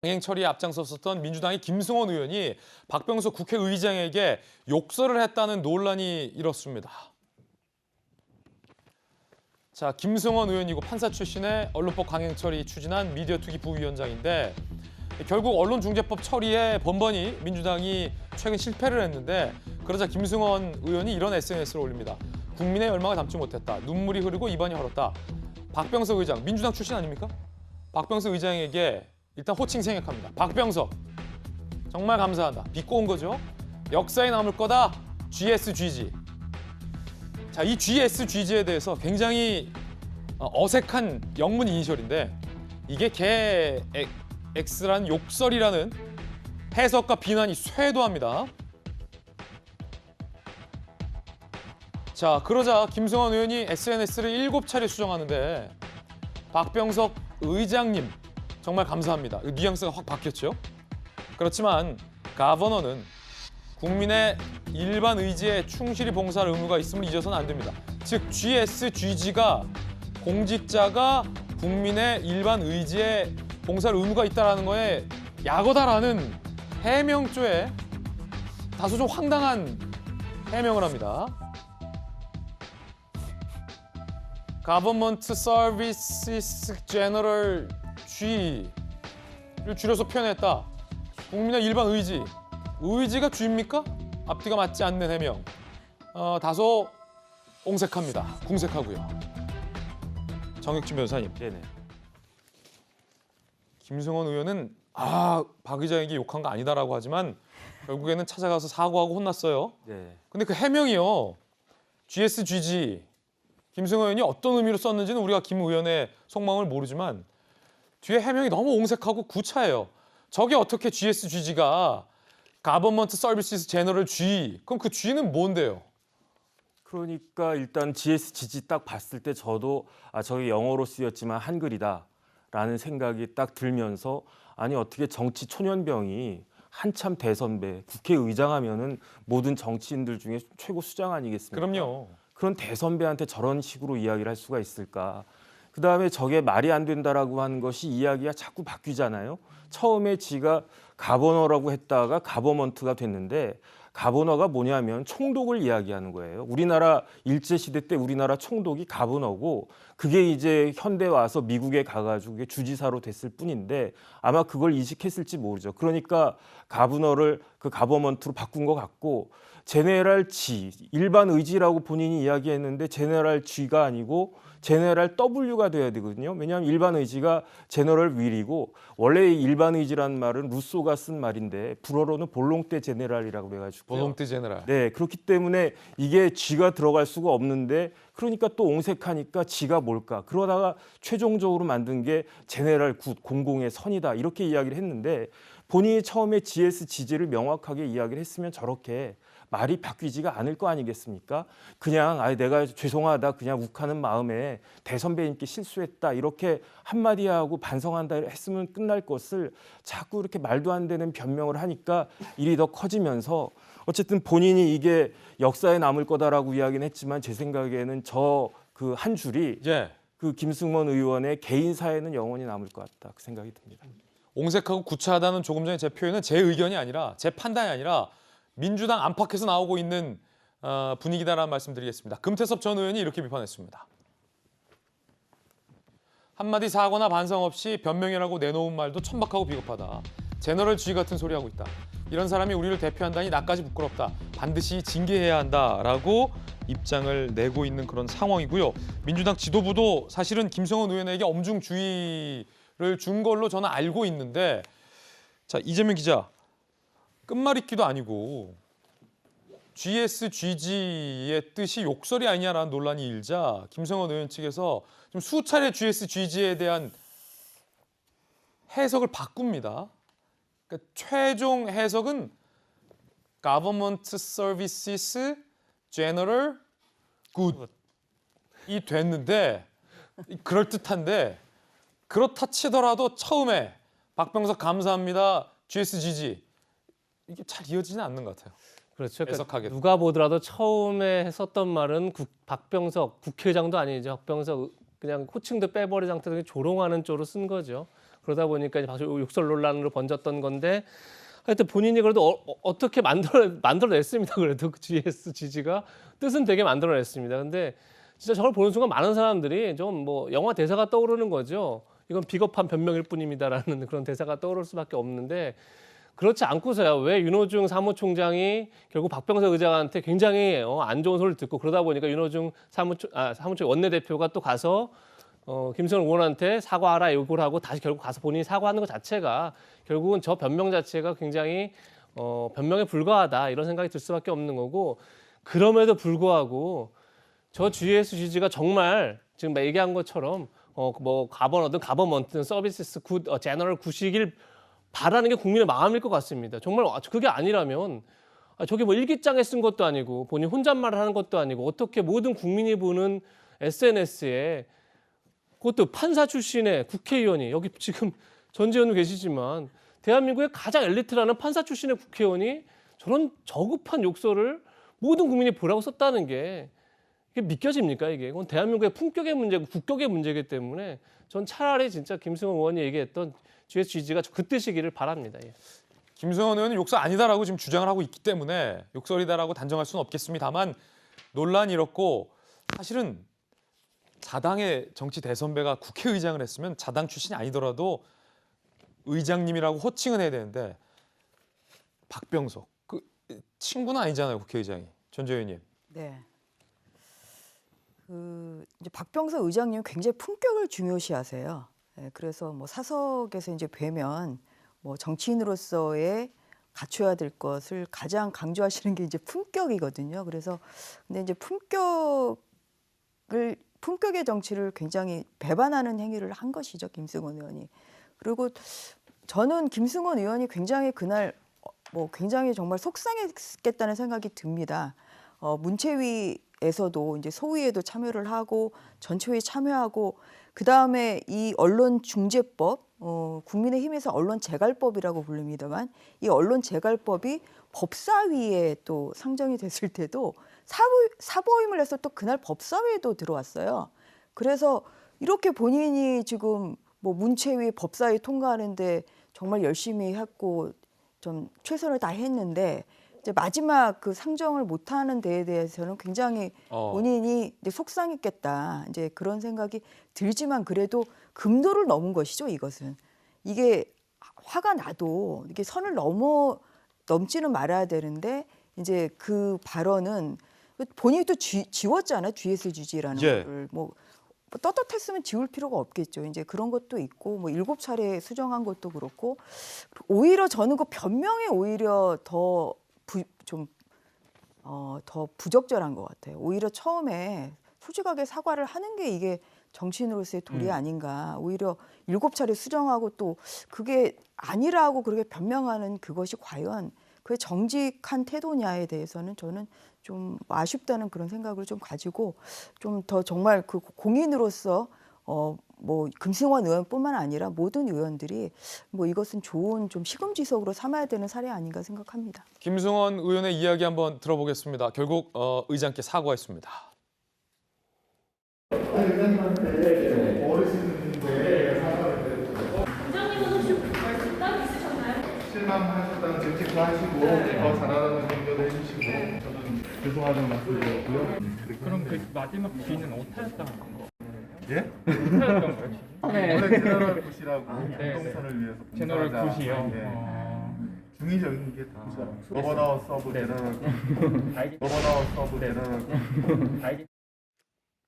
강행 처리에 앞장섰었던 민주당의 김승원 의원이 박병석 국회의장에게 욕설을 했다는 논란이 일었습니다. 자, 김승원 의원이고 판사 출신의 언론법 강행 처리 추진한 미디어 투기 부위원장인데 결국 언론중재법 처리에 번번이 민주당이 최근 실패를 했는데 그러자 김승원 의원이 이런 SNS를 올립니다. 국민의 열망을 담지 못했다. 눈물이 흐르고 입안이 헐었다. 박병석 의장, 민주당 출신 아닙니까? 박병석 의장에게 일단 호칭 생략합니다. 박병석, 정말 감사하다. 비꼬 온 거죠. 역사에 남을 거다. GSGG. 자, 이 GSGG에 대해서 굉장히 어색한 영문 이니셜인데 이게 개 X라는 욕설이라는 해석과 비난이 쇄도합니다. 자, 그러자 김승원 의원이 SNS를 7차례 수정하는데 박병석 의장님 정말 감사합니다. 뉘앙스가 확 바뀌었죠. 그렇지만 가버너는 국민의 일반 의지에 충실히 봉사할 의무가 있음을 잊어서는 안 됩니다. 즉 GSGG가 공직자가 국민의 일반 의지에 봉사할 의무가 있다는 거에 약어다라는 해명조에 다소 좀 황당한 해명을 합니다. Government Services General G를 줄여서 표현했다. 국민의 일반 의지. 의지가 G입니까? 앞뒤가 맞지 않는 해명. 다소 옹색합니다. 궁색하고요. 정혁진 변호사님. 네네. 김승원 의원은 박 의장에게 욕한 거 아니다라고 하지만 결국에는 찾아가서 사과하고 혼났어요. 네. 근데 그 해명이요. GSGG. 김승원 의원이 어떤 의미로 썼는지는 우리가 김 의원의 속마음을 모르지만 뒤에 해명이 너무 옹색하고 구차해요. 저게 어떻게 GSGG가 Government Services General G. 그럼 그 G는 뭔데요? 그러니까 일단 GSGG 딱 봤을 때 저도 저게 영어로 쓰였지만 한글이다라는 생각이 딱 들면서 아니 어떻게 정치 초년병이 한참 대선배 국회의장 하면은 모든 정치인들 중에 최고 수장 아니겠습니까? 그럼요. 그런 대선배한테 저런 식으로 이야기를 할 수가 있을까? 그다음에 저게 말이 안 된다라고 하는 것이 이야기가 자꾸 바뀌잖아요. 처음에 지가 가버너라고 했다가 가버먼트가 됐는데 가버너가 뭐냐면 총독을 이야기하는 거예요. 우리나라 일제시대 때 우리나라 총독이 가버너고 그게 이제 현대 와서 미국에 가가지고 그게 주지사로 됐을 뿐인데 아마 그걸 이식했을지 모르죠. 그러니까 가버너를 그 가버먼트로 바꾼 것 같고 제네럴 G, 일반 의지라고 본인이 이야기했는데 제네럴 G가 아니고 제네럴 W가 돼야 되거든요. 왜냐하면 일반 의지가 제너럴 윌이고 원래 일반 의지라는 말은 루소가 쓴 말인데 불어로는 볼롱테 제네랄이라고 그래가지고 볼롱테 제네랄. 네, 그렇기 때문에 이게 G가 들어갈 수가 없는데 그러니까 또 옹색하니까 G가 뭘까? 그러다가 최종적으로 만든 게 제네럴 굿, 공공의 선이다 이렇게 이야기를 했는데 본인이 처음에 GSGG를 명확하게 이야기를 했으면 저렇게 말이 바뀌지가 않을 거 아니겠습니까? 그냥 내가 죄송하다 그냥 욱하는 마음에 대선배님께 실수했다 이렇게 한마디 하고 반성한다 했으면 끝날 것을 자꾸 이렇게 말도 안 되는 변명을 하니까 일이 더 커지면서 어쨌든 본인이 이게 역사에 남을 거다라고 이야기는 했지만 제 생각에는 저 그 한 줄이 그 김승원 의원의 개인사에는 영원히 남을 것 같다 그 생각이 듭니다. 옹색하고 구차하다는 조금 전에 제 표현은 제 의견이 아니라 제 판단이 아니라 민주당 안팎에서 나오고 있는 분위기다라는 말씀드리겠습니다. 금태섭 전 의원이 이렇게 비판했습니다. 한마디 사과나 반성 없이 변명이라고 내놓은 말도 천박하고 비겁하다. 제너럴 G 같은 소리 하고 있다. 이런 사람이 우리를 대표한다니 나까지 부끄럽다. 반드시 징계해야 한다라고 입장을 내고 있는 그런 상황이고요. 민주당 지도부도 사실은 김승원 의원에게 엄중 주의를 준 걸로 저는 알고 있는데 자, 이재명 기자. 끝말잇기도 아니고 GSGG의 뜻이 욕설이 아니냐라는 논란이 일자 김승원 의원 측에서 좀 수차례 GSGG에 대한 해석을 바꿉니다. 그러니까 최종 해석은 Government Services General Good이 됐는데 그럴듯한데 그렇다 치더라도 처음에 박병석 감사합니다. GSGG 이게 잘 이어지지는 않는 것 같아요. 그렇죠. 해석하게. 누가 보더라도 처음에 했었던 말은 박병석 국회의장도 아니죠. 박병석 그냥 호칭도 빼버린 상태에서 조롱하는 쪽으로 쓴 거죠. 그러다 보니까 이제 욕설 논란으로 번졌던 건데 하여튼 본인이 그래도 어떻게 만들어냈습니다. 그래도 그 GS 지지가 뜻은 되게 만들어냈습니다. 근데 진짜 저걸 보는 순간 많은 사람들이 좀 뭐 영화 대사가 떠오르는 거죠. 이건 비겁한 변명일 뿐입니다라는 그런 대사가 떠오를 수밖에 없는데 그렇지 않고서야 왜 윤호중 사무총장이 결국 박병석 의장한테 굉장히 안 좋은 소리를 듣고 그러다 보니까 윤호중 사무총 원내대표가 또 가서 김승원 의원한테 사과하라 요구를 하고 다시 결국 가서 본인이 사과하는 것 자체가 결국은 저 변명 자체가 굉장히 변명에 불과하다 이런 생각이 들 수밖에 없는 거고 그럼에도 불구하고 저 GS 지지가 정말 지금 얘기한 것처럼 뭐 가버너든 가버먼트든 서비스 제너럴 굿이길 바라는 게 국민의 마음일 것 같습니다. 정말 그게 아니라면 저게 뭐 일기장에 쓴 것도 아니고 본인 혼잣말을 하는 것도 아니고 어떻게 모든 국민이 보는 SNS에 그것도 판사 출신의 국회의원이 여기 지금 전재현도 계시지만 대한민국의 가장 엘리트라는 판사 출신의 국회의원이 저런 저급한 욕설을 모든 국민이 보라고 썼다는 게 이게 믿겨집니까 이게? 그건 대한민국의 품격의 문제고 국격의 문제이기 때문에 전 차라리 진짜 김승원 의원이 얘기했던 GSG가 그 뜻이기를 바랍니다. 예. 김승원 의원은 욕설 아니다라고 지금 주장을 하고 있기 때문에 욕설이다라고 단정할 수는 없겠습니다만 논란이 이렇고 사실은 자당의 정치 대선배가 국회의장을 했으면 자당 출신이 아니더라도 의장님이라고 호칭은 해야 되는데 박병석 그 친구는 아니잖아요 국회의장이 전재현 의원님. 네. 이제 박병석 의장님 굉장히 품격을 중요시하세요. 네, 그래서 뭐 사석에서 이제 뵈면 뭐 정치인으로서의 갖춰야 될 것을 가장 강조하시는 게 이제 품격이거든요. 그래서 근데 이제 품격의 정치를 굉장히 배반하는 행위를 한 것이죠, 김승원 의원이. 그리고 저는 김승원 의원이 굉장히 그날 굉장히 정말 속상했겠다는 생각이 듭니다. 문체위에서도 이제 소위에도 참여를 하고 전체회의 참여하고 그 다음에 이 언론중재법, 국민의힘에서 언론재갈법이라고 부릅니다만 이 언론재갈법이 법사위에 또 상정이 됐을 때도 사보임을 해서 또 그날 법사위에도 들어왔어요. 그래서 이렇게 본인이 지금 뭐 문체위 법사위 통과하는데 정말 열심히 했고 좀 최선을 다했는데 이제 마지막 그 상정을 못하는 데에 대해서는 굉장히 본인이 이제 속상했겠다 이제 그런 생각이 들지만 그래도 금도를 넘은 것이죠. 이것은 이게 화가 나도 이게 선을 넘지는 말아야 되는데 이제 그 발언은 본인이 또 지웠잖아요. GSG라는 예. 거를 뭐 떳떳했으면 지울 필요가 없겠죠. 이제 그런 것도 있고 뭐 7차례 수정한 것도 그렇고 오히려 저는 그 변명에 오히려 더 부적절한 것 같아요. 오히려 처음에 솔직하게 사과를 하는 게 이게 정치인으로서의 도리 아닌가. 오히려 7차례 수정하고 또 그게 아니라고 그렇게 변명하는 그것이 과연 그게 정직한 태도냐에 대해서는 저는 좀 아쉽다는 그런 생각을 좀 가지고 좀 더 정말 그 공인으로서 뭐 김승원 의원뿐만 아니라 모든 의원들이 뭐 이것은 좋은 좀 시금지석으로 삼아야 되는 사례 아닌가 생각합니다. 김승원 의원의 이야기 한번 들어보겠습니다. 결국 의장께 사과했습니다. 의장님한테 어르신인데 사과를 부장님은 혹시 말씀 따로 있으셨나요? 실망하셨다는 질책도 하시고 더 잘하라는 격려도 해주시고 저는 죄송하다는 말씀드렸고요. 그럼 그 마지막 G는 오타였다는 거? 예? 오타였던 거예요? 원래 제너럴 굿이라고 네. 공동선을 위해서 제너럴 봉사하자. 굿이요? 예. 중의적인 게 다죠. 거버너 서브 제너럴 굿. 알겠- 거버너 서브 제너럴 굿. 알겠-